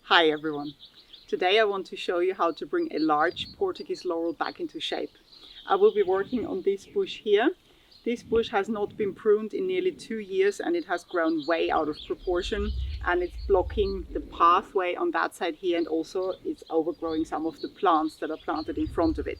Hi everyone. Today I want to show you how to bring a large Portuguese laurel back into shape. I will be working on this bush here. This bush has not been pruned in nearly 2 years and it has grown way out of proportion, and it's blocking the pathway on that side here, and also it's overgrowing some of the plants that are planted in front of it.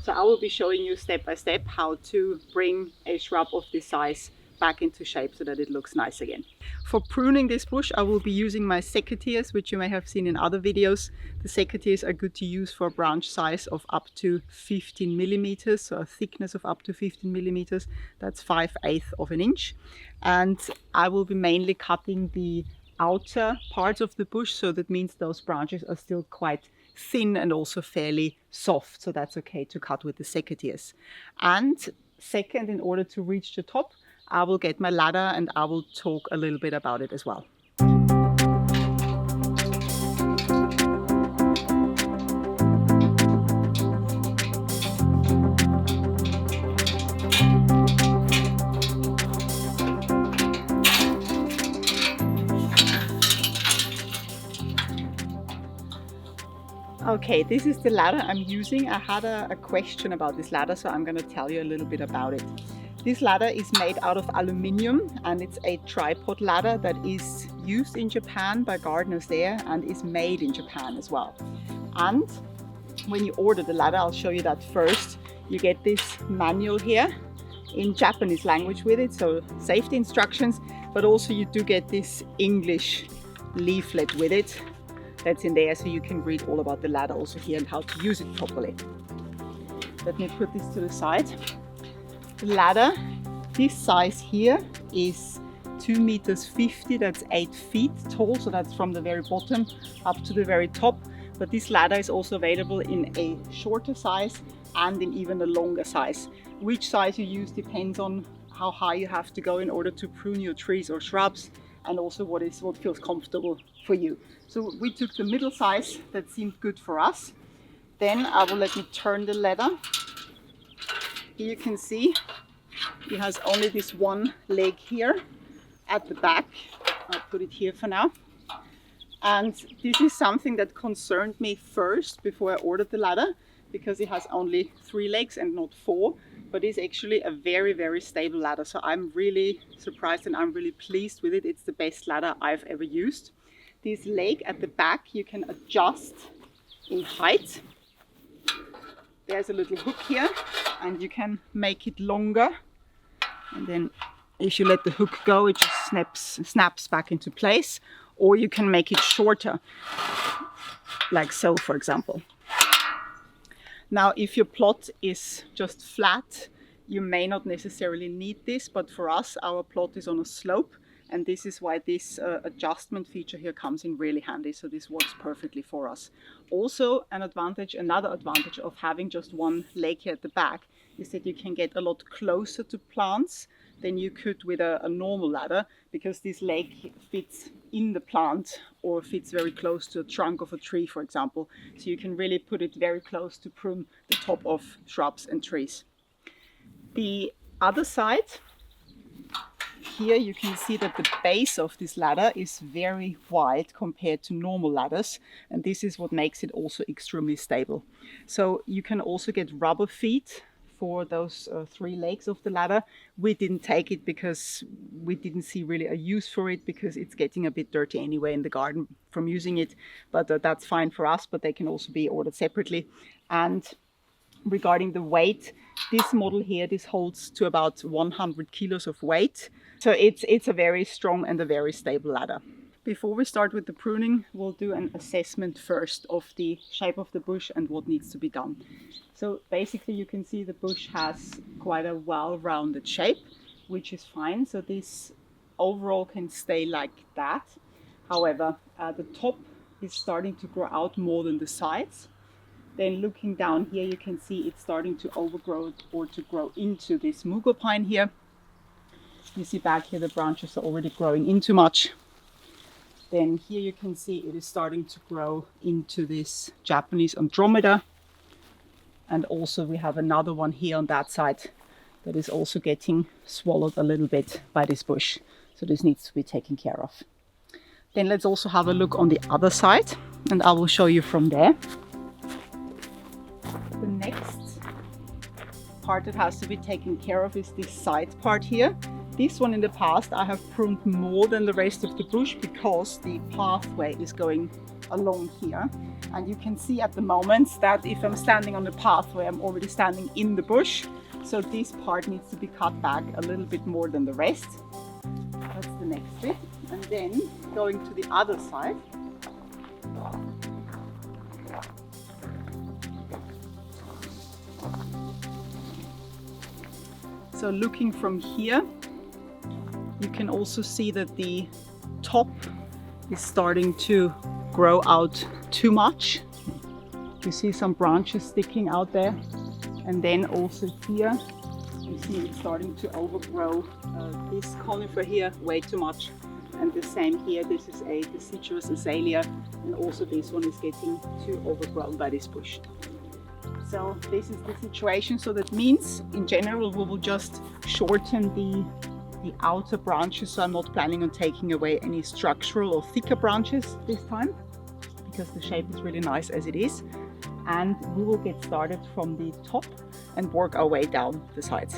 So I will be showing you step by step how to bring a shrub of this size back into shape so that it looks nice again. For pruning this bush, I will be using my secateurs, which you may have seen in other videos. The secateurs are good to use for a branch size of up to 15 millimeters, so a thickness of up to 15 millimeters. That's 5/8 of an inch. And I will be mainly cutting the outer parts of the bush, so that means those branches are still quite thin and also fairly soft, so that's okay to cut with the secateurs. And second, in order to reach the top, I will get my ladder and I will talk a little bit about it as well. Okay, this is the ladder I'm using. I had a question about this ladder, so I'm going to tell you a little bit about it. This ladder is made out of aluminium and it's a tripod ladder that is used in Japan by gardeners there and is made in Japan as well. And when you order the ladder, I'll show you that first, you get this manual here in Japanese language with it, so safety instructions, but also you do get this English leaflet with it that's in there, so you can read all about the ladder also here and how to use it properly. Let me put this to the side. The ladder, this size here, is 2 meters 50, that's 8 feet tall, so that's from the very bottom up to the very top. But this ladder is also available in a shorter size and in even a longer size. Which size you use depends on how high you have to go in order to prune your trees or shrubs, and also what feels comfortable for you. So we took the middle size that seemed good for us. Then let me turn the ladder. Here you can see it has only this one leg here at the back. I'll put it here for now. And this is something that concerned me first before I ordered the ladder, because it has only 3 legs and not 4, but it's actually a very, very stable ladder. So I'm really surprised and I'm really pleased with it. It's the best ladder I've ever used. This leg at the back you can adjust in height. There's a little hook here and you can make it longer, and then if you let the hook go it just snaps back into place, or you can make it shorter, like so, for example. Now if your plot is just flat, you may not necessarily need this, but for us our plot is on a slope, and this is why this adjustment feature here comes in really handy. So this works perfectly for us. Also another advantage of having just one leg here at the back is that you can get a lot closer to plants than you could with a normal ladder, because this leg fits in the plant or fits very close to a trunk of a tree, for example. So you can really put it very close to prune the top of shrubs and trees. The other side, here you can see that the base of this ladder is very wide compared to normal ladders, and this is what makes it also extremely stable. So you can also get rubber feet for those 3 legs of the ladder. We didn't take it because we didn't see really a use for it, because it's getting a bit dirty anyway in the garden from using it, but that's fine for us, but they can also be ordered separately. And regarding the weight, this model here, this holds to about 100 kilos of weight. So it's a very strong and a very stable ladder. Before we start with the pruning, we'll do an assessment first of the shape of the bush and what needs to be done. So basically you can see the bush has quite a well-rounded shape, which is fine. So this overall can stay like that. However, the top is starting to grow out more than the sides. Then looking down here, you can see it's starting to overgrow or to grow into this mugo pine here. You see back here the branches are already growing into much. Then here you can see it is starting to grow into this Japanese Andromeda. And also we have another one here on that side that is also getting swallowed a little bit by this bush. So this needs to be taken care of. Then let's also have a look on the other side. and I will show you from there. The next part that has to be taken care of is this side part here. This one in the past I have pruned more than the rest of the bush because the pathway is going along here. And you can see at the moment that if I'm standing on the pathway, I'm already standing in the bush. So this part needs to be cut back a little bit more than the rest. That's the next bit. And then going to the other side. So looking from here, you can also see that the top is starting to grow out too much. You see some branches sticking out there. And then also here, you see it's starting to overgrow this conifer here way too much. And the same here, this is a deciduous azalea. And also this one is getting too overgrown by this bush. So this is the situation. So that means in general, we will just shorten the outer branches. So I'm not planning on taking away any structural or thicker branches this time, because the shape is really nice as it is. And we will get started from the top and work our way down the sides.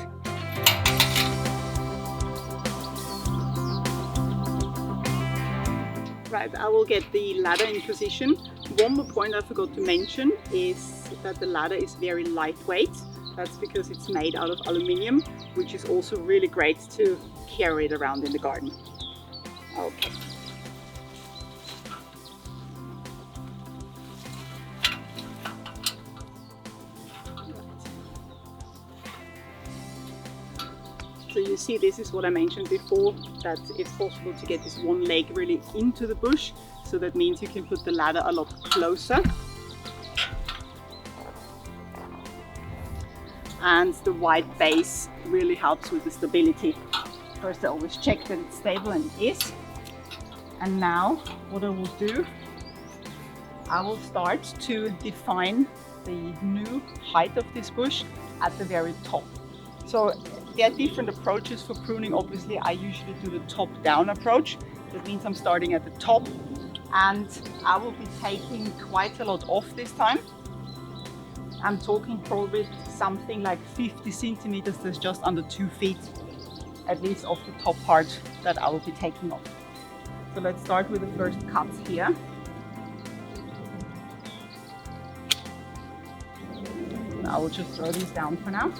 Right, I will get the ladder in position. One more point I forgot to mention is that the ladder is very lightweight. That's because it's made out of aluminium, which is also really great to carry it around in the garden. Okay. So you see, this is what I mentioned before, that it's possible to get this one leg really into the bush. So that means you can put the ladder a lot closer. And the wide base really helps with the stability. First I always check that it's stable, and it is. And now what I will do, I will start to define the new height of this bush at the very top. So there are different approaches for pruning. Obviously I usually do the top-down approach. That means I'm starting at the top, and I will be taking quite a lot off this time. I'm talking probably something like 50 centimeters, that's just under 2 feet, at least of the top part that I will be taking off. So let's start with the first cuts here. I will just throw these down for now.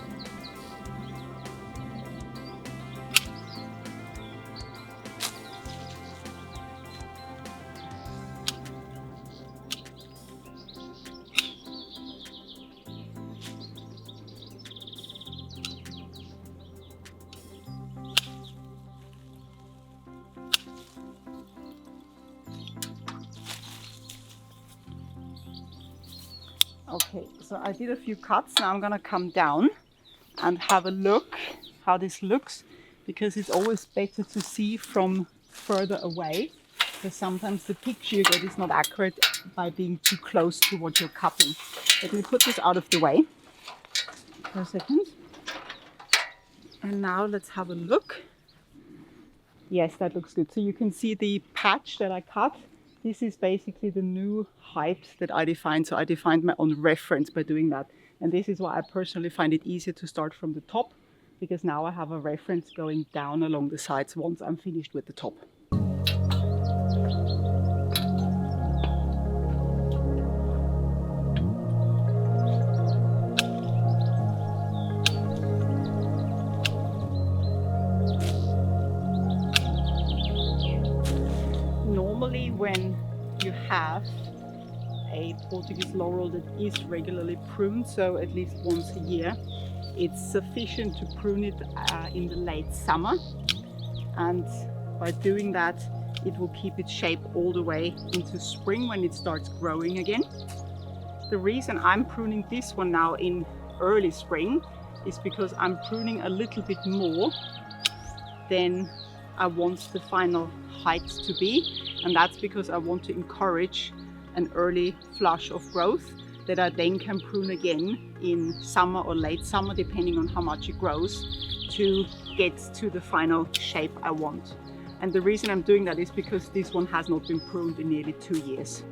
Okay, so I did a few cuts. Now I'm gonna come down and have a look how this looks, because it's always better to see from further away, because sometimes the picture you get is not accurate by being too close to what you're cutting. Let me put this out of the way for a second. And now let's have a look. Yes, that looks good. So you can see the patch that I cut. This is basically the new height that I defined. So I defined my own reference by doing that. And this is why I personally find it easier to start from the top, because now I have a reference going down along the sides once I'm finished with the top. Normally when you have a Portuguese laurel that is regularly pruned, so at least once a year, it's sufficient to prune it in the late summer, and by doing that it will keep its shape all the way into spring when it starts growing again. The reason I'm pruning this one now in early spring is because I'm pruning a little bit more than I want the final height to be, and that's because I want to encourage an early flush of growth that I then can prune again in summer or late summer, depending on how much it grows, to get to the final shape I want. And the reason I'm doing that is because this one has not been pruned in nearly 2 years.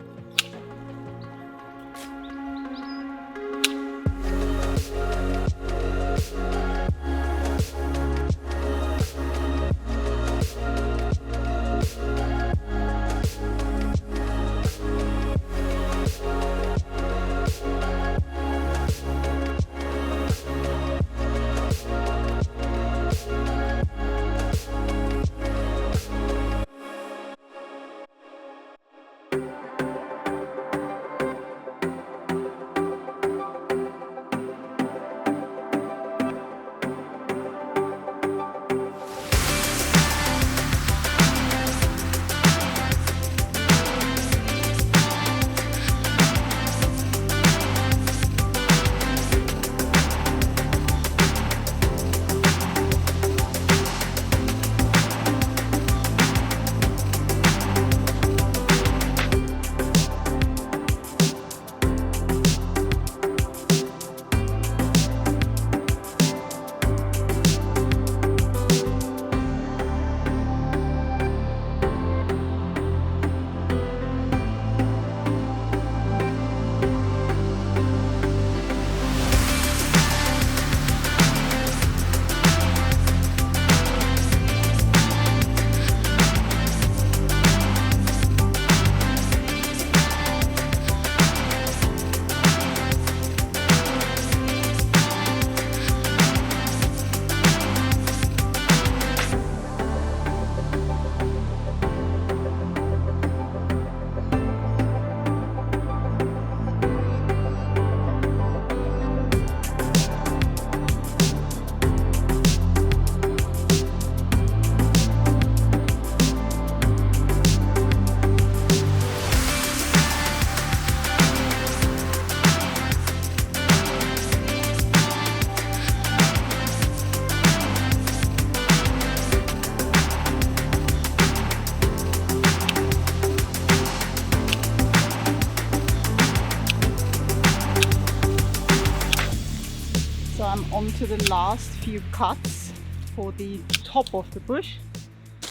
I'm on to the last few cuts for the top of the bush.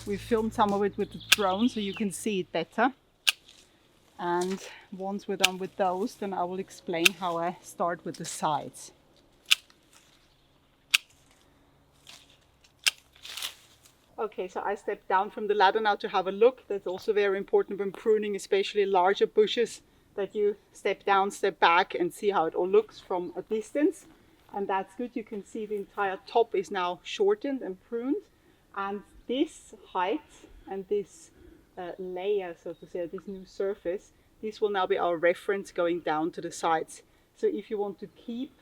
We filmed some of it with the drone so you can see it better. And once we're done with those, then I will explain how I start with the sides. Okay, so I stepped down from the ladder now to have a look. That's also very important when pruning, especially larger bushes, that you step down, step back and see how it all looks from a distance. And that's good. You can see the entire top is now shortened and pruned. And this height and this layer, so to say, this new surface, this will now be our reference going down to the sides. So if you want to keep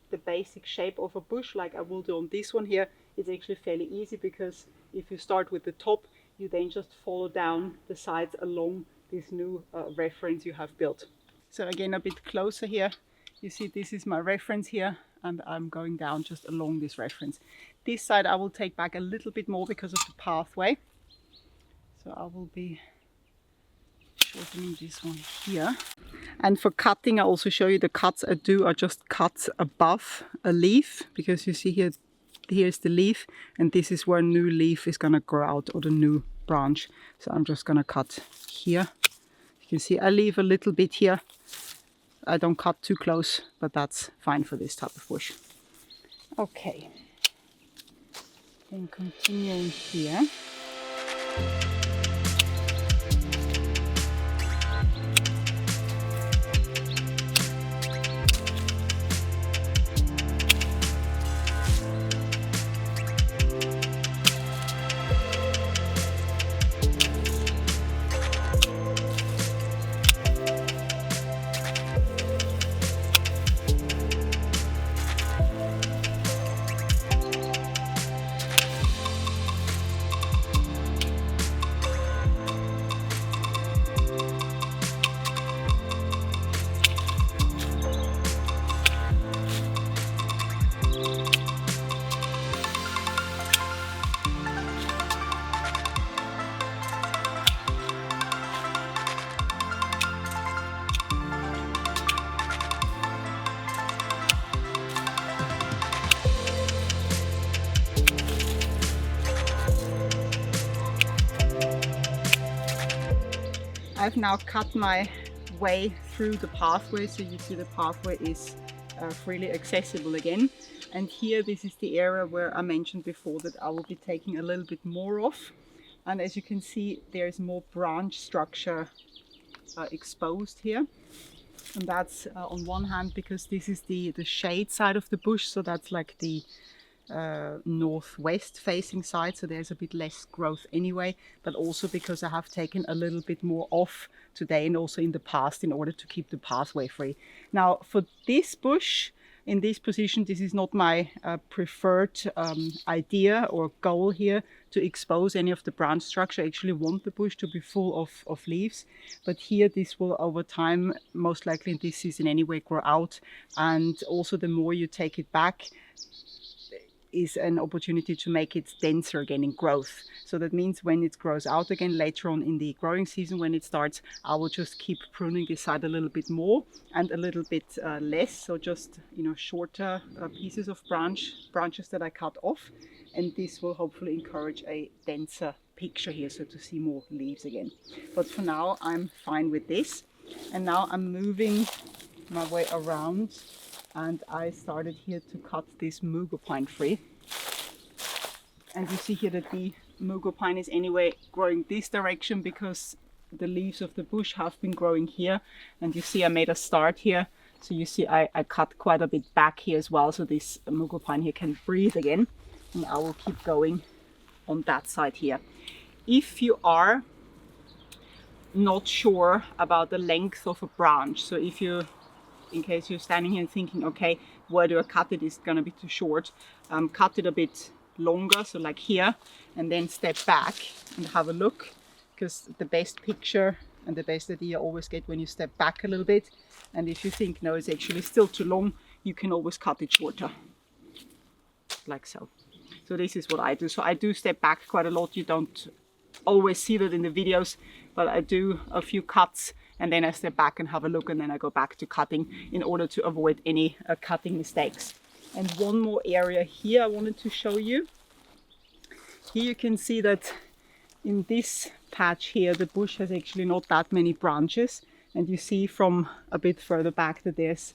the basic shape of a bush like I will do on this one here, it's actually fairly easy, because if you start with the top, you then just follow down the sides along this new reference you have built. So again, a bit closer here, you see this is my reference here, and I'm going down just along this reference. This side I will take back a little bit more because of the pathway. So I will be shortening this one here. And for cutting, I also show you the cuts I do are just cuts above a leaf, because you see here, here's the leaf, and this is where a new leaf is gonna grow out, or the new branch. So I'm just gonna cut here. You can see I leave a little bit here. I don't cut too close, but that's fine for this type of bush. Okay, then continuing here. I've now cut my way through the pathway, so you see the pathway is freely accessible again. And here, this is the area where I mentioned before that I will be taking a little bit more off. And as you can see, there is more branch structure exposed here. And that's on one hand because this is the shade side of the bush, so that's like the northwest facing side, so there's a bit less growth anyway, but also because I have taken a little bit more off today and also in the past in order to keep the pathway free. Now for this bush, in this position, this is not my preferred idea or goal here to expose any of the branch structure. I actually want the bush to be full of leaves, but here this will over time, most likely in this season anyway, grow out. And also the more you take it back is an opportunity to make it denser again in growth. So that means when it grows out again later on in the growing season, when it starts, I will just keep pruning this side a little bit more and a little bit less. So just, you know, shorter pieces of branches that I cut off. And this will hopefully encourage a denser picture here, so to see more leaves again. But for now, I'm fine with this. And now I'm moving my way around, and I started here to cut this mugo pine free. And you see here that the mugo pine is anyway growing this direction because the leaves of the bush have been growing here. And you see I made a start here. So you see I cut quite a bit back here as well, so this mugo pine here can breathe again. And I will keep going on that side here. If you are not sure about the length of a branch, so if you, in case you're standing here and thinking, okay, where do I cut it? It's gonna be too short. Cut it a bit longer, so like here, and then step back and have a look, because the best picture and the best idea you always get when you step back a little bit. And if you think, no, it's actually still too long, you can always cut it shorter, like so. So this is what I do. So I do step back quite a lot. You don't always see that in the videos, but I do a few cuts and then I step back and have a look, and then I go back to cutting in order to avoid any cutting mistakes. And one more area here I wanted to show you. Here you can see that in this patch here, the bush has actually not that many branches. And you see from a bit further back that there's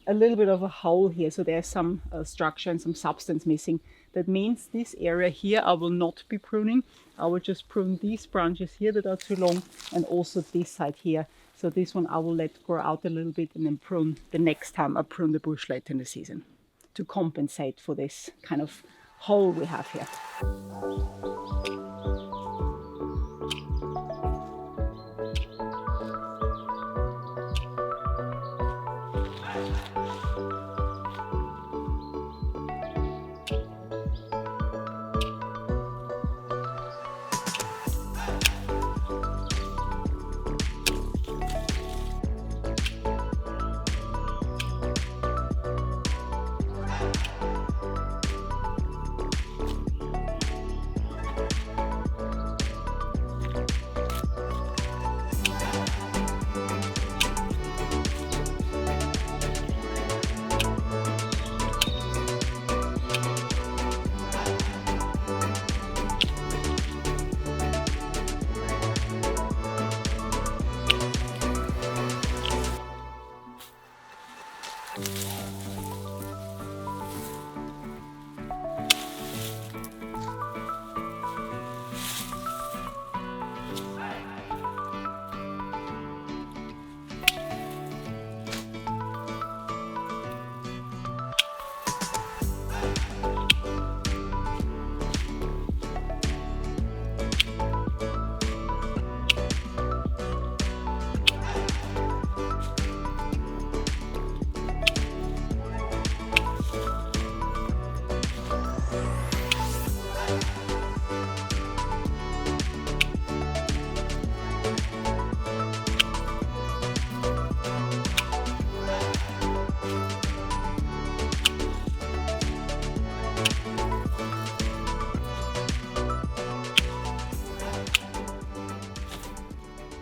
a little bit of a hole here. So there's some structure and some substance missing. That means this area here I will not be pruning. I will just prune these branches here that are too long, and also this side here. So this one I will let grow out a little bit and then prune the next time I prune the bush later in the season, to compensate for this kind of hole we have here.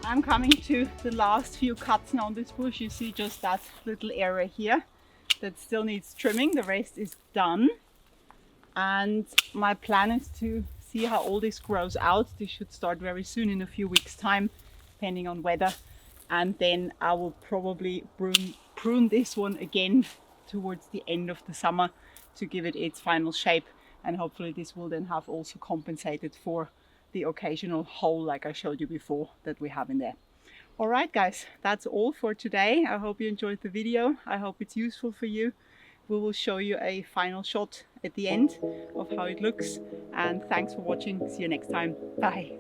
I'm coming to the last few cuts now on this bush. You see just that little area here that still needs trimming. The rest is done. And my plan is to see how all this grows out. This should start very soon, in a few weeks time, depending on weather. And then I will probably prune this one again towards the end of the summer to give it its final shape. And hopefully this will then have also compensated for the occasional hole like I showed you before that we have in there. All right guys, that's all for today. I hope you enjoyed the video. I hope it's useful for you. We will show you a final shot at the end of how it looks, and thanks for watching. See you next time. Bye.